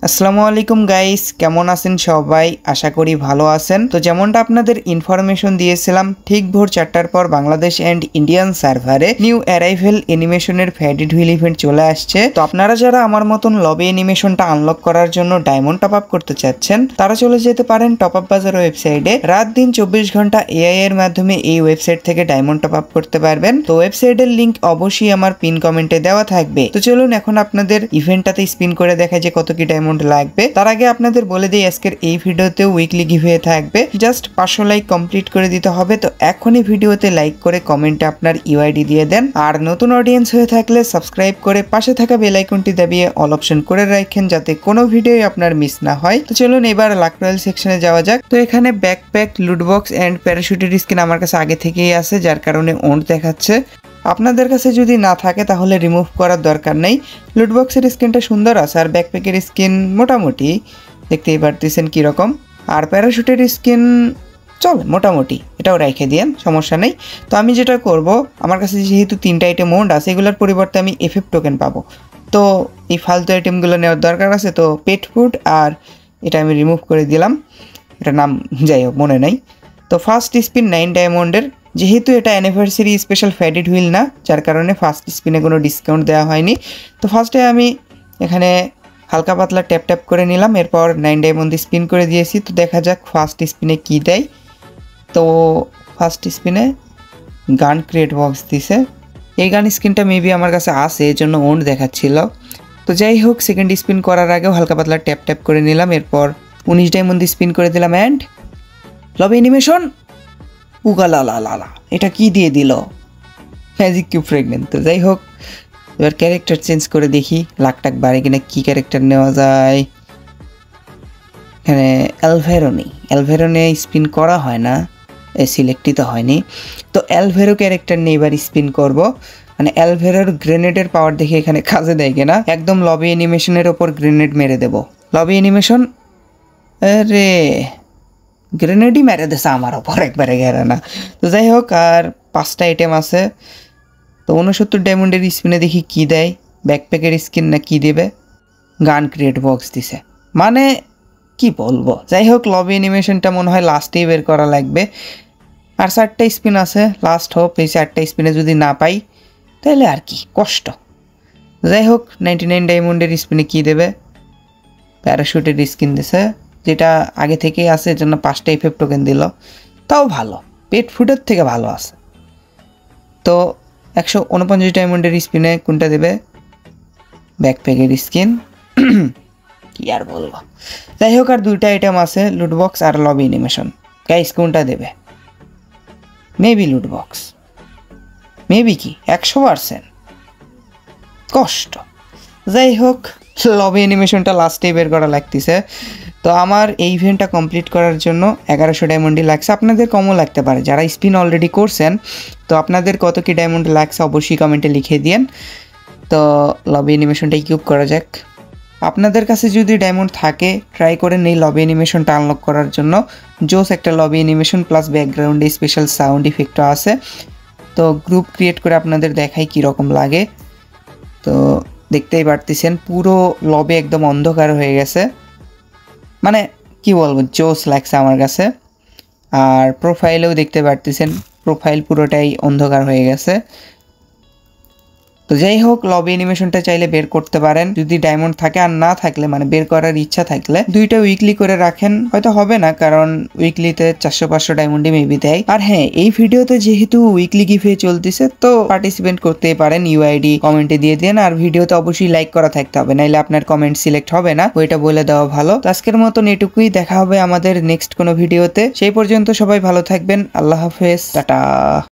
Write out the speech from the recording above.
আসসালামু আলাইকুম গাইস, কেমন আছেন সবাই? আশা করি ভালো আছেন। তো যেমনটা আপনাদের ইনফরমেশন দিয়েছিলাম, ঠিক ভোর 4টার পর বাংলাদেশ এন্ড ইন্ডিয়ান সার্ভারে new arrival অ্যানিমেশনের faded wheel event চলে আসছে। তো আপনারা যারা আমার মতন লবি অ্যানিমেশনটা আনলক করার জন্য ডায়মন্ড টপ আপ করতে চাচ্ছেন, তারা চলে যেতে পারেন টপ আপ বাজার ওয়েবসাইটে। রাত দিন 24 ঘন্টা এআই এর মাধ্যমে এই ওয়েবসাইট থেকে ডায়মন্ড টপ আপ করতে পারবেন। তো ওয়েবসাইটের লিংক অবশ্যই আমার পিন কমেন্টে দেওয়া থাকবে। তো চলুন এখন আপনাদের ইভেন্টটাতে স্পিন করে দেখা যে কত কি ডায়মন্ড লাগবে। তার আগে আপনাদের বলে দিই, আজকের এই ভিডিওতে উইকলি গিভওয়ে থাকবে। জাস্ট 500 লাইক কমপ্লিট করে দিতে হবে। তো এখনই ভিডিওতে লাইক করে কমেন্টে আপনার ইউআইডি দিয়ে দেন। আর নতুন অডিয়েন্স হয়ে থাকলে সাবস্ক্রাইব করে পাশে থাকা বেল আইকনটি দাবিয়ে অল অপশন করে রাখেন, যাতে কোনো ভিডিও আপনার মিস না হয়। তো চলুন এবার লাক রয়্যাল সেকশনে যাওয়া যাক। তো এখানে ব্যাকপ্যাক, লুটবক্স এন্ড প্যারাশুটের স্কিন আমার কাছে আগে থেকেই আছে, যার কারণে ওন্ট দেখাচ্ছে। আপনাদের কাছে যদি না থাকে তাহলে রিমুভ করার দরকার নেই। লুটবক্সের স্কিনটা সুন্দর আছে, আর ব্যাকপ্যাকের স্কিন মোটামুটি দেখতেই পারতেছেন কীরকম। আর প্যারাশুটের স্কিন চলে মোটামুটি, এটাও রেখে দিয়েন, সমস্যা নেই। তো আমি যেটা করব, আমার কাছে যেহেতু 3টা আইটেম ওন্ড আছে, এগুলোর পরিবর্তে আমি এফএফ টোকেন পাবো। তো এই ফালতু আইটেমগুলো নেওয়ার দরকার আছে। তো পেট ফুড আর এটা আমি রিমুভ করে দিলাম, এটার নাম যাই হোক মনে নেই। তো ফার্স্ট স্পিন 9 ডায়মন্ডের, যেহেতু এটা অ্যানিভার্সারি স্পেশাল ফ্যাডেড হুইল না, যার কারণে ফার্স্ট স্পিনে কোনো ডিসকাউন্ট দেওয়া হয়নি। তো ফার্স্টে আমি এখানে হালকা পাতলা ট্যাপ ট্যাপ করে নিলাম, এরপর 9 ডায়মন্ড স্পিন করে দিয়েছি। তো দেখা যাক ফার্স্ট স্পিনে কী দেয়। তো ফার্স্ট স্পিনে গান ক্রিয়েট বক্স দিছে। এই গান স্কিনটা মেবি আমার কাছে আছে, এই জন্য ওন্ড দেখাচ্ছিল। তো যাই হোক, সেকেন্ড স্পিন করার আগেও হালকা পাতলা ট্যাপ ট্যাপ করে নিলাম, এরপর 19 ডায়মন্ড স্পিন করে দিলাম। অ্যান্ড লবি অ্যানিমেশন উগালালালা, এটা কি দিয়ে দিল? Magic cube fragment. তো যাই হোক, এবার ক্যারেক্টার চেঞ্জ করে দেখি লাখ টাক বাড়ে কিনা, কী ক্যারেক্টার নেওয়া যায়। এখানে অ্যালভেরনে স্পিন করা হয় না, সিলেক্টই তো হয়নি। তো অ্যালভেরো ক্যারেক্টার নিয়ে এবার স্পিন করব। মানে অ্যালভেরোর গ্রেনেডের পাওয়ার দেখে এখানে কাজে দেয় কিনা। একদম লবি অ্যানিমেশনের ওপর গ্রেনেড মেরে দেব। লবি অ্যানিমেশন, আরে গ্রেনেডই মেরে দিছে আমার ওপর, একবারে ঘেরে না। তো যাই হোক, আর 5টা আইটেম আছে। তো 69 ডায়মন্ডের স্পিনে দেখি কি দেয়, ব্যাকপ্যাকের স্কিন না কি দেবে। গান ক্রিয়েট বক্স দিছে, মানে কি বলবো। যাই হোক, লবি অ্যানিমেশনটা মনে হয় লাস্টেই বের করা লাগবে। আর 4টা স্পিন আছে, লাস্ট হোপ। এই 4টা স্পিনে যদি না পাই তাহলে আর কি কষ্ট। যাই হোক, 99 ডায়মন্ডের স্পিনে কি দেবে? প্যারাশুটের স্কিন দিছে, যেটা আগে থেকেই আছে, এর জন্য 5টা এফএফ টোকেন দিল। তাও ভালো, পেট ফুডের থেকে ভালো আছে। তো 149 ডায়মন্ডের স্পিনে কোনটা দেবে? ব্যাকপ্যাকের স্কিন, কি আর বলবো। যাই হোক, আর 2টা আইটেম আছে, লুটবক্স আর লবি অ্যানিমেশন। গাইস কোনটা দেবে? মেবি লুটবক্স, মেবি কি 100% কষ্ট। যাই হোক, লবি অ্যানিমেশনটা লাস্টে বের করা লাগতেছে। তো আমার এই ইভেন্টটা কমপ্লিট করার জন্য 1100 ডায়মন্ডই লাগছে। আপনাদের কমও লাগতে পারে, যারা স্পিন অলরেডি করছেন। তো আপনাদের কত কি ডায়মন্ড লাগছে অবশ্যই কমেন্টে লিখে দিন। তো লবি অ্যানিমেশনটা কিউব করা যাক। আপনাদের কাছে যদি ডায়মন্ড থাকে, ট্রাই করেন এই লবি অ্যানিমেশনটা আনলক করার জন্য। জোস একটা লবি অ্যানিমেশন প্লাস ব্যাকগ্রাউন্ডে স্পেশাল সাউন্ড ইফেক্টও আছে। তো গ্রুপ ক্রিয়েট করে আপনাদের দেখাই কীরকম লাগে। তো দেখতেই পারতেছেন পুরো লবি একদম অন্ধকার হয়ে গেছে, মানে কি বলবো, জোস লাগছে আমার কাছে। আর প্রোফাইলেও দেখতে পারতেছেন প্রোফাইল পুরোটাই অন্ধকার হয়ে গেছে। তো যাই হোক, লবি অ্যানিমেশনটা চাইলে বের করতে পারেন যদি ডায়মন্ড থাকে, আর না থাকলে মানে বের করার ইচ্ছা থাকলে 2টা উইকলি করে রাখেন। হয়তো হবে না, কারণ উইকলিতে 400-500 ডায়মন্ডই মেবি দেয়। আর হ্যাঁ, এই ভিডিওতে যেহেতু উইকলি গিভওয়ে চলতেছে, তো পার্টিসিপেট করতেই পারেন। ইউআইডি কমেন্টে দিয়ে দেন, আর ভিডিওতে অবশ্যই লাইক করা থাকতে হবে, নাইলে আপনার কমেন্ট সিলেক্ট হবে না, ওইটা বলে দেওয়া ভালো। তো আজকের মতন এটুকুই, দেখা হবে আমাদের নেক্সট কোনো ভিডিওতে। সেই পর্যন্ত সবাই ভালো থাকবেন, আল্লাহ হাফেজ, টাটা।